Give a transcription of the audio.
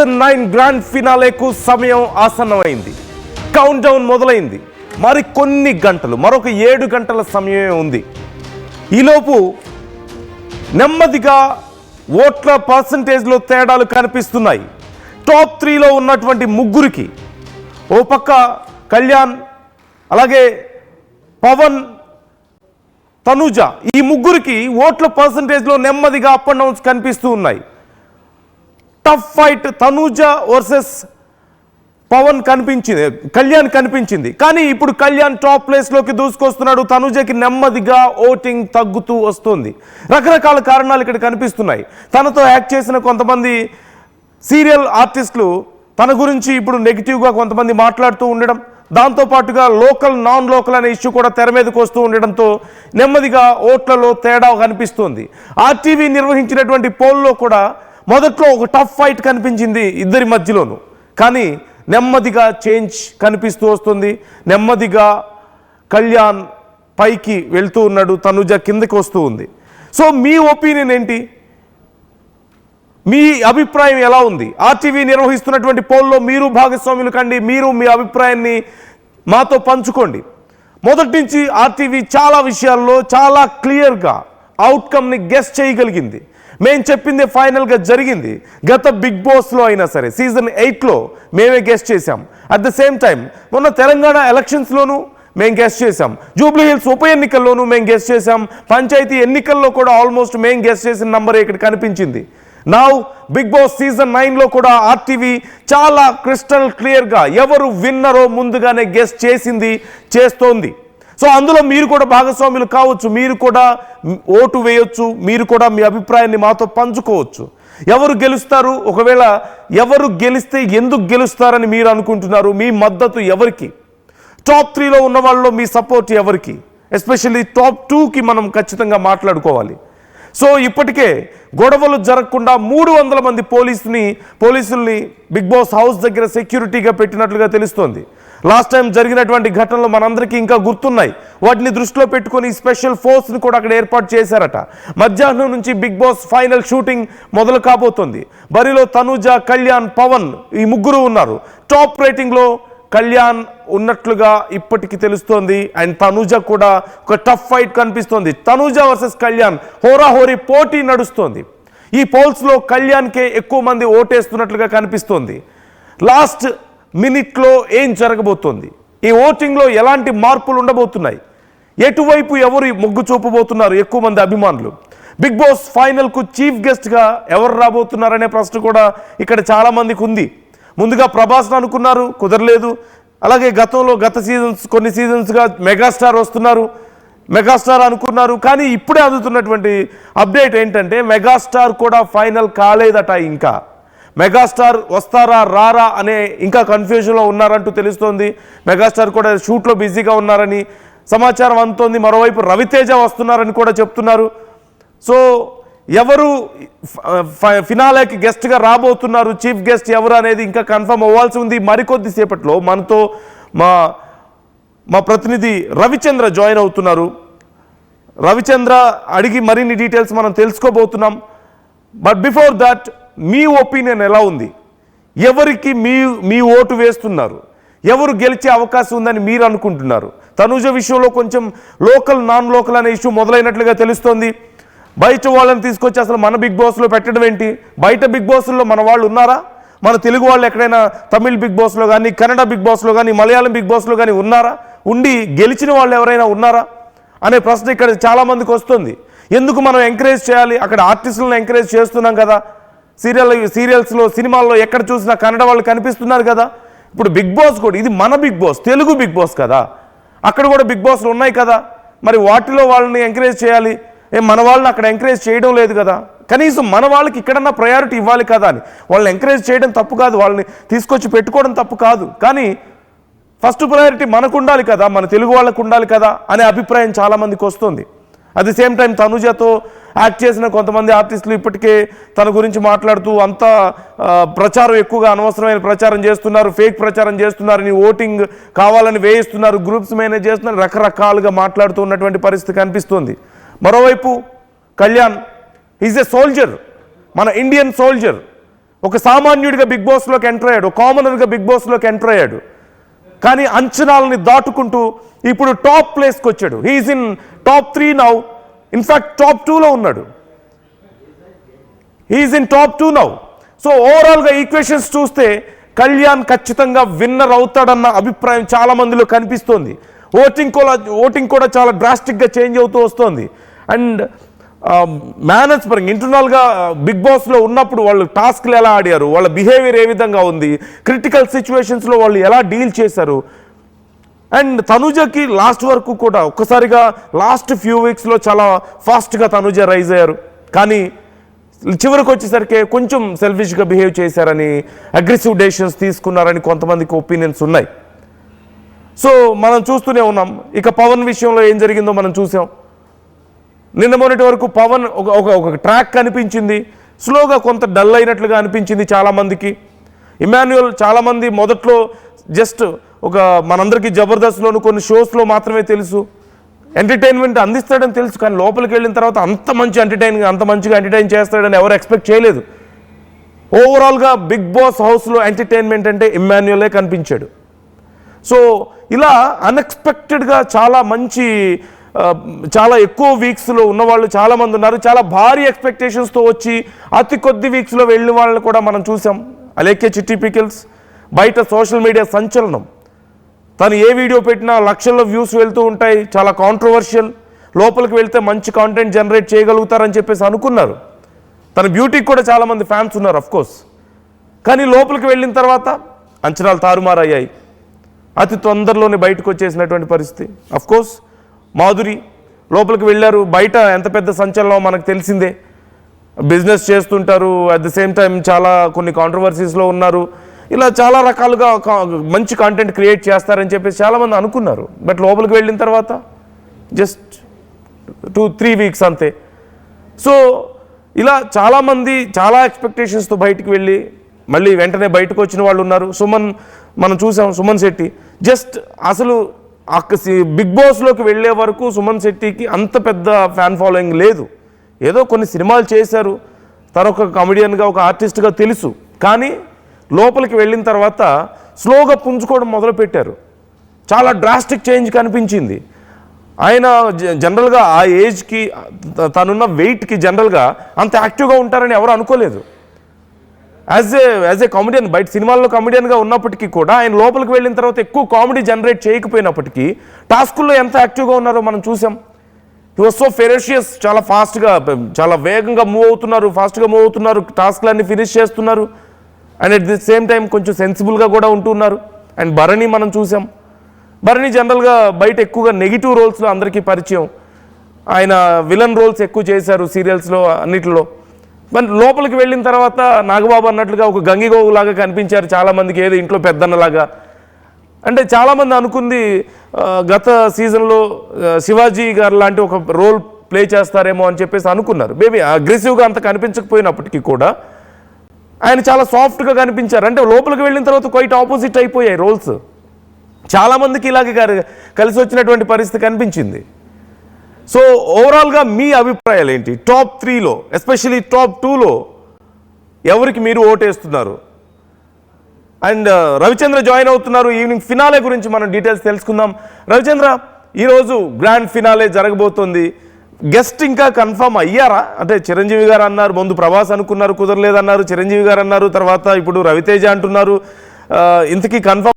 Season 9 grand ఫినాలేకు సమయం ఆసన్నమైంది. Count down మొదలైంది. మరి కొన్ని గంటలు, మరొక 7 గంటల సమయమే ఉంది. ఈలోపు నెమ్మదిగా ఓట్ల పర్సంటేజ్లో తేడాలు కనిపిస్తున్నాయి. టాప్ 3లో ఉన్నటువంటి ముగ్గురికి, ఓ పక్క కళ్యాణ్, అలాగే పవన్, తనుజ, ఈ ముగ్గురికి ఓట్ల పర్సంటేజ్లో నెమ్మదిగా అప్ అండ్ డౌన్స్ కనిపిస్తూ ఉన్నాయి. Tough fight Tanuja versus Pavan కనిపించింది, కళ్యాణ్ కనిపించింది. కానీ ఇప్పుడు కళ్యాణ్ టాప్ ప్లేస్లోకి దూసుకొస్తున్నాడు. తనుజకి నెమ్మదిగా ఓటింగ్ తగ్గుతూ వస్తుంది. రకరకాల కారణాలు ఇక్కడ కనిపిస్తున్నాయి. తనతో యాక్ట్ చేసిన కొంతమంది సీరియల్ ఆర్టిస్టులు తన గురించి ఇప్పుడు నెగిటివ్గా కొంతమంది మాట్లాడుతూ ఉండడం, దాంతోపాటుగా లోకల్ నాన్ లోకల్ అనే ఇష్యూ కూడా తెర మీదకి వస్తూ ఉండడంతో నెమ్మదిగా ఓట్లలో తేడా కనిపిస్తుంది. ఆర్టీవీ నిర్వహించినటువంటి పోల్లో కూడా మొదట్లో ఒక టఫ్ ఫైట్ కనిపించింది ఇద్దరి మధ్యలోనూ. కానీ నెమ్మదిగా చేంజ్ కనిపిస్తూ వస్తుంది. నెమ్మదిగా కళ్యాణ్ పైకి వెళ్తూ ఉన్నాడు, తనుజ కిందకి వస్తూ ఉంది. సో మీ ఒపీనియన్ ఏంటి? మీ అభిప్రాయం ఎలా ఉంది? ఆర్టీవీ నిర్వహిస్తున్నటువంటి పోల్లో మీరు భాగస్వాములు కండి. మీరు మీ అభిప్రాయాన్ని మాతో పంచుకోండి. మొదటి నుంచి ఆర్టీవీ చాలా విషయాల్లో చాలా క్లియర్గా అవుట్కమ్ని గెస్ చేయగలిగింది. మేము చెప్పింది ఫైనల్గా జరిగింది. గత బిగ్ బాస్లో అయినా సరే సీజన్ 8లో మేమే గెస్ట్ చేశాం. అట్ ద సేమ్ టైం మొన్న తెలంగాణ ఎలక్షన్స్లోనూ మేము గెస్ట్ చేశాం. జూబ్లీ హిల్స్ ఉప ఎన్నికల్లోనూ మేము గెస్ట్ చేశాం. పంచాయతీ ఎన్నికల్లో కూడా ఆల్మోస్ట్ మేము గెస్ట్ చేసిన నంబర్ ఇక్కడ కనిపించింది. నౌ బిగ్ బాస్ సీజన్ 9లో కూడా ఆర్టీవీ చాలా క్రిస్టల్ క్లియర్గా ఎవరు విన్నరో ముందుగానే గెస్ట్ చేసింది, చేస్తోంది. సో అందులో మీరు కూడా భాగస్వాములు కావచ్చు, మీరు కూడా ఓటు వేయొచ్చు, మీరు కూడా మీ అభిప్రాయాన్ని మాతో పంచుకోవచ్చు. ఎవరు గెలుస్తారు, ఒకవేళ ఎవరు గెలిస్తే ఎందుకు గెలుస్తారని మీరు అనుకుంటున్నారు? మీ మద్దతు ఎవరికి? టాప్ 3లో ఉన్న వాళ్ళలో మీ సపోర్ట్ ఎవరికి? ఎస్పెషల్లీ టాప్ 2కి మనం ఖచ్చితంగా మాట్లాడుకోవాలి. సో ఇప్పటికే గొడవలు జరగకుండా 300 మంది పోలీసుల్ని బిగ్ బాస్ హౌస్ దగ్గర సెక్యూరిటీగా పెట్టినట్లుగా తెలుస్తోంది. లాస్ట్ టైం జరిగినటువంటి ఘటనలు మనందరికీ ఇంకా గుర్తున్నాయి. వాటిని దృష్టిలో పెట్టుకొని స్పెషల్ ఫోర్స్ని కూడా అక్కడ ఏర్పాటు చేశారట. మధ్యాహ్నం నుంచి బిగ్ బాస్ ఫైనల్ షూటింగ్ మొదలు కాబోతోంది. బరిలో తనుజ, కళ్యాణ్, పవన్ ఈ ముగ్గురు ఉన్నారు. టాప్ రేటింగ్లో కళ్యాణ్ ఉన్నట్లుగా ఇప్పటికీ తెలుస్తోంది. అండ్ తనుజ కూడా ఒక టఫ్ ఫైట్ కనిపిస్తోంది. తనుజ వర్సెస్ కళ్యాణ్ హోరాహోరీ పోటీ నడుస్తోంది. ఈ పోల్స్లో కళ్యాణ్కే ఎక్కువ మంది ఓటేస్తున్నట్లుగా కనిపిస్తోంది. లాస్ట్ మినిట్లో ఏం జరగబోతోంది? ఈ ఓటింగ్లో ఎలాంటి మార్పులు ఉండబోతున్నాయి? ఎటువైపు ఎవరు మొగ్గు చూపబోతున్నారు ఎక్కువ మంది అభిమానులు? బిగ్ బాస్ ఫైనల్కు చీఫ్ గెస్ట్గా ఎవరు రాబోతున్నారనే ప్రశ్న కూడా ఇక్కడ చాలామందికి ఉంది. ముందుగా ప్రభాస్ను అనుకున్నారు, కుదరలేదు. అలాగే గత కొన్ని సీజన్స్గా మెగాస్టార్ వస్తున్నారు, మెగాస్టార్ అనుకున్నారు. కానీ ఇప్పుడే అందుతున్నటువంటి అప్డేట్ ఏంటంటే మెగాస్టార్ కూడా ఫైనల్ కాలేదట. ఇంకా మెగాస్టార్ వస్తారా రారా అనే ఇంకా కన్ఫ్యూజన్లో ఉన్నారంటూ తెలుస్తోంది. మెగాస్టార్ కూడా షూట్లో బిజీగా ఉన్నారని సమాచారం అందుతోంది. మరోవైపు రవితేజ వస్తున్నారని కూడా చెప్తున్నారు. సో ఎవరు ఫినాలేకి గెస్ట్గా రాబోతున్నారు, చీఫ్ గెస్ట్ ఎవరు అనేది ఇంకా కన్ఫర్మ్ అవ్వాల్సి ఉంది. మరికొద్ది సేపట్లో మనతో మా ప్రతినిధి రవిచంద్ర జాయిన్ అవుతున్నారు. రవిచంద్ర అడిగి మరిన్ని డీటెయిల్స్ మనం తెలుసుకోబోతున్నాం. But before that me opinion ఎలా ఉంది? ఎవరికి మీ ఓటు వేస్తున్నారు? ఎవరు గెలిచే అవకాశం ఉందని మీరు అనుకుంటున్నారు? తనుజ విషయంలో కొంచెం లోకల్ నాన్ లోకల్ అనే ఇష్యూ మొదలైనట్లుగా తెలుస్తోంది. బయట వాళ్ళని తీసుకొచ్చి అసలు మన బిగ్ బాస్లో పెట్టడం ఏంటి? బయట బిగ్ బాస్లో మన వాళ్ళు ఉన్నారా? మన తెలుగు వాళ్ళు ఎక్కడైనా తమిళ్ బిగ్ బాస్లో కానీ, కన్నడ బిగ్ బాస్లో కానీ, మలయాళం బిగ్ బాస్లో కానీ ఉన్నారా? ఉండి గెలిచిన వాళ్ళు ఎవరైనా ఉన్నారా అనే ప్రశ్న ఇక్కడ చాలామందికి వస్తుంది. ఎందుకు మనం ఎంకరేజ్ చేయాలి? అక్కడ ఆర్టిస్టులను ఎంకరేజ్ చేస్తున్నాం కదా. సీరియల్స్లో సినిమాల్లో ఎక్కడ చూసినా కన్నడ వాళ్ళు కనిపిస్తున్నారు కదా. ఇప్పుడు బిగ్ బాస్ కూడా ఇది మన Bigg Boss, Telugu Bigg Boss కదా. అక్కడ కూడా బిగ్ బాస్లు ఉన్నాయి కదా. మరి వాటిలో వాళ్ళని ఎంకరేజ్ చేయాలి. మన వాళ్ళని అక్కడ ఎంకరేజ్ చేయడం లేదు కదా. కనీసం మన వాళ్ళకి ఇక్కడన్నా ప్రయారిటీ ఇవ్వాలి కదా అని వాళ్ళని ఎంకరేజ్ చేయడం తప్పు కాదు, వాళ్ళని తీసుకొచ్చి పెట్టుకోవడం తప్పు కాదు. కానీ ఫస్ట్ ప్రయారిటీ మనకు ఉండాలి కదా, మన తెలుగు వాళ్ళకు ఉండాలి కదా అనే అభిప్రాయం చాలామందికి వస్తుంది. అట్ ది సేమ్ టైం తనుజతో యాక్ట్ చేసిన కొంతమంది ఆర్టిస్టులు ఇప్పటికే తన గురించి మాట్లాడుతూ అంతా ప్రచారం ఎక్కువగా అనవసరమైన ప్రచారం చేస్తున్నారు, ఫేక్ ప్రచారం చేస్తున్నారని, ఓటింగ్ కావాలని వేయిస్తున్నారు, గ్రూప్స్ మేనేజ్ చేస్తున్నారు, రకరకాలుగా మాట్లాడుతూ ఉన్నటువంటి పరిస్థితి కనిపిస్తుంది. మరోవైపు కళ్యాణ్ ఈజ్ ఎ సోల్జర్, మన ఇండియన్ సోల్జర్. ఒక సామాన్యుడిగా బిగ్ బాస్లోకి ఎంటర్ అయ్యాడు, కామనర్గా బిగ్ బాస్లోకి ఎంటర్ అయ్యాడు. కానీ అంచనాలని దాటుకుంటూ ఇప్పుడు టాప్ ప్లేస్కి వచ్చాడు. He's in top 3 now. In fact top 2లో ఉన్నాడు. He's in top 2 now. So ఓవరాల్గా ఈక్వేషన్స్ చూస్తే కళ్యాణ్ ఖచ్చితంగా విన్నర్ అవుతాడన్న అభిప్రాయం చాలా మందిలో కనిపిస్తోంది. ఓటింగ్ కూడా చాలా డ్రాస్టిక్గా చేంజ్ అవుతూ వస్తుంది. అండ్ మేనేజ్ పరంగా ఇంటర్నల్గా బిగ్ బాస్లో ఉన్నప్పుడు వాళ్ళు టాస్క్లు ఎలా ఆడారు, వాళ్ళ బిహేవియర్ ఏ విధంగా ఉంది, క్రిటికల్ సిచ్యువేషన్స్లో వాళ్ళు ఎలా డీల్ చేశారు. అండ్ తనుజకి లాస్ట్ వరకు కూడా ఒక్కసారిగా లాస్ట్ ఫ్యూ వీక్స్లో చాలా ఫాస్ట్గా తనుజ రైజ్ అయ్యారు. కానీ చివరికి వచ్చేసరికి కొంచెం సెల్ఫిష్గా బిహేవ్ చేశారని, అగ్రెసివ్ డెసిషన్స్ తీసుకున్నారని కొంతమందికి ఒపీనియన్స్ ఉన్నాయి. సో మనం చూస్తూనే ఉన్నాం. ఇక పవన్ విషయంలో ఏం జరిగిందో మనం చూసాం. నిన్న మొన్నటి వరకు పవన్ ఒక ట్రాక్ కనిపించింది, స్లోగా కొంత డల్ అయినట్లుగా అనిపించింది చాలామందికి. ఇమాన్యుయల్ చాలామంది మొదట్లో జస్ట్ ఒక మనందరికీ జబర్దస్త్లోను కొన్ని షోస్లో మాత్రమే తెలుసు, ఎంటర్టైన్మెంట్ అందిస్తాడని తెలుసు. కానీ లోపలికి వెళ్ళిన తర్వాత అంత మంచిగా ఎంటర్టైన్ చేస్తాడని ఎవరు ఎక్స్పెక్ట్ చేయలేదు. ఓవరాల్గా బిగ్ బాస్ హౌస్లో ఎంటర్టైన్మెంట్ అంటే ఇమాన్యుయలే కనిపించాడు. సో ఇలా అన్ఎక్స్పెక్టెడ్గా చాలా ఎక్కువ వీక్స్లో ఉన్నవాళ్ళు చాలామంది ఉన్నారు. చాలా భారీ ఎక్స్పెక్టేషన్స్తో వచ్చి అతి కొద్ది వీక్స్లో వెళ్ళిన వాళ్ళని కూడా మనం చూసాం. అలేఖ్య చిట్టి పికిల్స్ బయట సోషల్ మీడియా సంచలనం. తను ఏ వీడియో పెట్టినా లక్షల్లో వ్యూస్ వెళ్తూ ఉంటాయి, చాలా కాంట్రవర్షియల్. లోపలికి వెళ్తే మంచి కాంటెంట్ జనరేట్ చేయగలుగుతారని చెప్పేసి అనుకున్నారు. తన బ్యూటీకి కూడా చాలామంది ఫ్యాన్స్ ఉన్నారు అఫ్కోర్స్. కానీ లోపలికి వెళ్ళిన తర్వాత అంచనాలు తారుమారయ్యాయి. అతి తొందరలోనే బయటకు వచ్చేసినటువంటి పరిస్థితి. అఫ్కోర్స్ మాధురి లోపలికి వెళ్ళారు. బయట ఎంత పెద్ద సంచలనం మనకు తెలిసిందే. బిజినెస్ చేస్తుంటారు, అట్ ద సేమ్ టైం చాలా కొన్ని కాంట్రవర్సీస్లో ఉన్నారు. ఇలా చాలా రకాలుగా మంచి కాంటెంట్ క్రియేట్ చేస్తారని చెప్పేసి చాలామంది అనుకున్నారు. బట్ లోపలికి వెళ్ళిన తర్వాత జస్ట్ 2-3 వీక్స్ అంతే. సో ఇలా చాలామంది చాలా ఎక్స్పెక్టేషన్స్తో బయటికి వెళ్ళి మళ్ళీ వెంటనే బయటకు వచ్చిన వాళ్ళు ఉన్నారు. మనం చూసాం సుమన్ శెట్టి. జస్ట్ అసలు బిగ్ బాస్లోకి వెళ్ళే వరకు సుమన్ శెట్టికి అంత పెద్ద ఫ్యాన్ ఫాలోయింగ్ లేదు. ఏదో కొన్ని సినిమాలు చేశారు, తను ఒక కామెడియన్గా ఒక ఆర్టిస్ట్గా తెలుసు. కానీ లోపలికి వెళ్ళిన తర్వాత స్లోగా పుంజుకోవడం మొదలుపెట్టారు. చాలా డ్రాస్టిక్ చేంజ్ కనిపించింది. ఆయన జనరల్గా ఆ ఏజ్కి తనున్న వెయిట్కి జనరల్గా అంత యాక్టివ్గా ఉంటారని ఎవరు అనుకోలేదు. యాజ్ ఏ కామెడియన్ బయట సినిమాల్లో కామెడియన్గా ఉన్నప్పటికీ కూడా ఆయన లోపలికి వెళ్ళిన తర్వాత ఎక్కువ కామెడీ జనరేట్ చేయకపోయినప్పటికీ టాస్కుల్లో ఎంత యాక్టివ్గా ఉన్నారో మనం చూసాం. హి వాజ్ సో ఫెరోషియస్. చాలా ఫాస్ట్గా చాలా వేగంగా మూవ్ అవుతున్నారు, టాస్క్లన్నీ ఫినిష్ చేస్తున్నారు. And at the same time కొంచెం సెన్సిబుల్గా కూడా ఉంటున్నారు. అండ్ భరణి మనం చూసాం. భరణి జనరల్గా బయట ఎక్కువగా నెగిటివ్ రోల్స్లో అందరికీ పరిచయం. ఆయన విలన్ రోల్స్ ఎక్కువ చేశారు సీరియల్స్లో అన్నిటిలో. మరి లోపలికి వెళ్ళిన తర్వాత నాగబాబు అన్నట్లుగా ఒక గంగిగోవులాగా కనిపించారు చాలామందికి, ఏదో ఇంట్లో పెద్దన్నలాగా. అంటే చాలామంది అనుకుంది గత సీజన్లో శివాజీ గారు లాంటి ఒక రోల్ ప్లే చేస్తారేమో అని చెప్పేసి అనుకున్నారు. మేబీ అగ్రెసివ్గా అంత కనిపించకపోయినప్పటికీ కూడా ఆయన చాలా సాఫ్ట్గా కనిపించారు. అంటే లోపలికి వెళ్ళిన తర్వాత క్వైట్ ఆపోజిట్ అయిపోయాయి రోల్స్. చాలామందికి ఇలాగే కలిసి వచ్చినటువంటి పరిస్థితి కనిపించింది. సో ఓవరాల్గా మీ అభిప్రాయాలు ఏంటి? టాప్ 3లో ఎస్పెషలీ టాప్ 2లో ఎవరికి మీరు ఓటేస్తున్నారు? అండ్ రవిచంద్ర జాయిన్ అవుతున్నారు. ఈవినింగ్ ఫినాలే గురించి మనం డీటెయిల్స్ తెలుసుకుందాం. రవిచంద్ర, ఈరోజు గ్రాండ్ ఫినాలే జరగబోతోంది. గెస్ట్ ఇంకా కన్ఫర్మ్ అయ్యారా? అంటే చిరంజీవి గారు అన్నారు, ముందు ప్రభాస్ అనుకున్నారు, కుదరలేదన్నారు. చిరంజీవి గారు అన్నారు, తర్వాత ఇప్పుడు రవితేజ అంటున్నారు. ఇంతకీ కన్ఫర్మ్